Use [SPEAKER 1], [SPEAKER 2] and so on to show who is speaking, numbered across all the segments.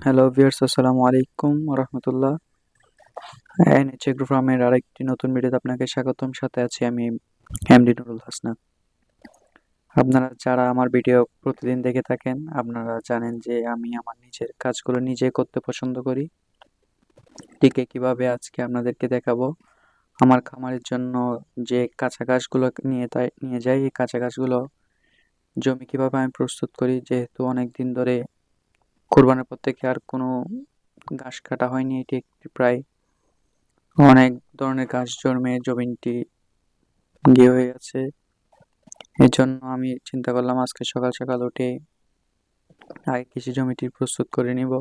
[SPEAKER 1] Hello viewers, আসসালামু আলাইকুম রাহমাতুল্লাহ। এনএচএ গ্রুপ ফার্মের আরেকটি নতুন ভিডিওতে আপনাকে স্বাগতম। সাথে আছি আমি এমডি নুরুল হাসনাত। আপনারা যারা আমার ভিডিও প্রতিদিন দেখে থাকেন, আপনারা জানেন যে আমি আমার নিজের কাজগুলো নিজে করতে পছন্দ করি। ঠিক কিভাবে আজকে আপনাদেরকে দেখাবো আমার খামারের জন্য যে কাঁচা ঘাসগুলো নিয়ে যাই, এই কাঁচা ঘাসগুলো জমি কিভাবে আমি প্রস্তুত করি। যেহেতু অনেক দিন ধরে কোরবানির পর থেকে আর কোনো ঘাস কাটা হয়নি, এটি একটি প্রায় অনেক ধরনের ঘাস জন্মে জমিটি হয়ে আছে। এর জন্য আমি চিন্তা করলাম আজকে সকাল সকাল উঠে আগে কৃষি জমিটি প্রস্তুত করে নিব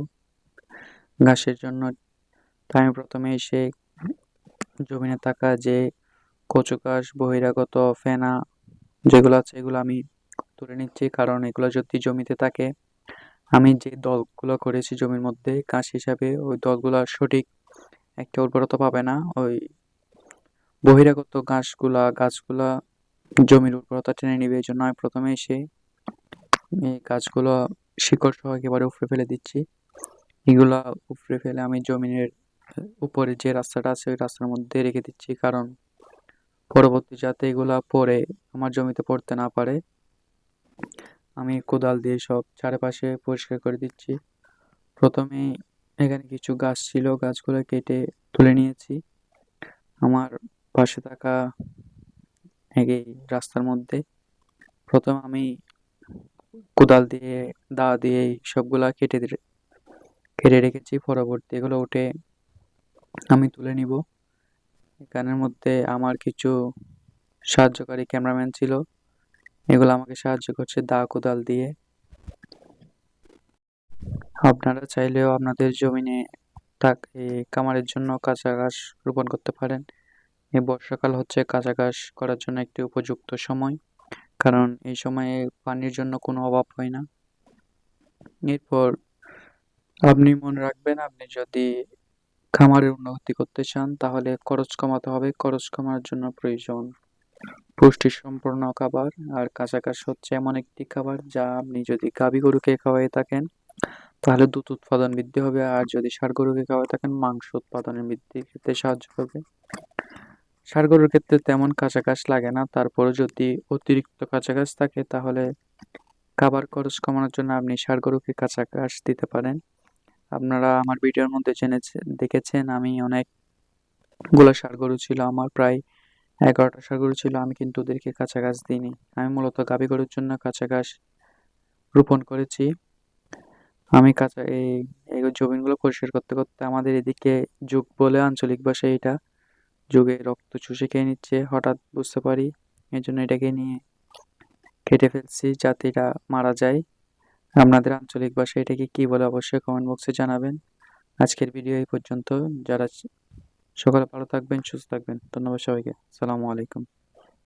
[SPEAKER 1] ঘাসের জন্য। তাই আমি প্রথমে এসে জমিনে থাকা যে কচু ঘাস, বহিরাগত ফেনা যেগুলো আছে এগুলো আমি তুলে নিচ্ছি, কারণ এগুলো যদি জমিতে থাকে আমি যে দলগুলো করেছি জমির মধ্যে ঘাস হিসাবে, ওই দলগুলো সঠিক একটা উর্বরতা পাবে না। ওই বহিরাগত গাছগুলা জমির উর্বরতা টেনে নিবে। এই জন্য আমি প্রথমে এসে এই গাছগুলো শিকড় সহ একেবারে উপড়ে ফেলে দিচ্ছি। এগুলা উপড়ে ফেলে আমি জমিনের উপরে যে রাস্তাটা আছে ওই রাস্তার মধ্যে রেখে দিচ্ছি, কারণ পরবর্তী যাতে এগুলা পরে আমার জমিতে পড়তে না পারে। আমি কোদাল দিয়ে সব চারপাশে পরিষ্কার করে দিচ্ছি। প্রথমে এখানে কিছু গাছ ছিল, গাছগুলো কেটে তুলে নিয়েছি। আমার পাশে থাকা এই রাস্তার মধ্যে প্রথম আমি কোদাল দিয়ে দা দিয়ে সবগুলা কেটে রেখেছি। পরবর্তী এগুলো উঠে আমি তুলে নিব। এখানের মধ্যে আমার কিছু সাহায্যকারী ক্যামেরাম্যান ছিল, এগুলো আমাকে সাহায্য করছে দা কোদাল দিয়ে। আপনারা চাইলেও আপনাদের জমিনে খামারের জন্য কাঁচা ঘাস রোপণ করতে পারেন। এই বর্ষাকাল হচ্ছে কাঁচা ঘাস করার জন্য একটি উপযুক্ত সময়, কারণ এই সময়ে পানির জন্য কোনো অভাব হয় না। এরপর আপনি মনে রাখবেন, আপনি যদি খামারের উন্নতি করতে চান তাহলে খরচ কমাতে হবে। খরচ কমানোর জন্য প্রয়োজন পুষ্টি সম্পন্ন খাবার। আর কাঁচা ঘাস হচ্ছে এমন একটি খাবার যা আপনি যদি গাভী গরুকে খাওয়াই থাকেন তাহলে দুধ উৎপাদন বৃদ্ধি হবে, আর যদি ষাঁড় গরুকে খাওয়াই থাকেন মাংস উৎপাদনের বৃদ্ধির ক্ষেত্রে সাহায্য করবে। ষাঁড় গরুর ক্ষেত্রে তেমন কাঁচা ঘাস লাগে না, তারপরে যদি অতিরিক্ত কাঁচা ঘাস থাকে তাহলে খাবার খরচ কমানোর জন্য আপনি ষাঁড় গরুকে কাঁচা ঘাস দিতে পারেন। আপনারা আমার ভিডিওর মধ্যে দেখেছেন আমি অনেকগুলো ষাঁড় গরু ছিল, আমার প্রায় 11টা ষাঁড় গরু ছিল। আমি কিন্তু ওদেরকে কাঁচা ঘাস দিইনি, আমি মূলত গাভী গরুর জন্য কাঁচা ঘাস রোপণ করেছি। আমি এই জমিগুলো পরিষ্কার করতে করতে আমাদের এদিকে যুগ বলে আঞ্চলিক ভাষায় এটা, যুগে রক্ত চুষে খেয়ে নিচ্ছে হঠাৎ বুঝতে পারি। এই জন্য এটাকে নিয়ে কেটে ফেলছি যাতে এটা মারা যায়। আপনাদের আঞ্চলিক ভাষায় এটাকে কি বলে অবশ্যই কমেন্ট বক্সে জানাবেন। আজকের ভিডিও এই পর্যন্ত। যারা সকলে ভালো থাকবেন, সুস্থ থাকবেন। ধন্যবাদ সবাইকে। আসসালামু আলাইকুম।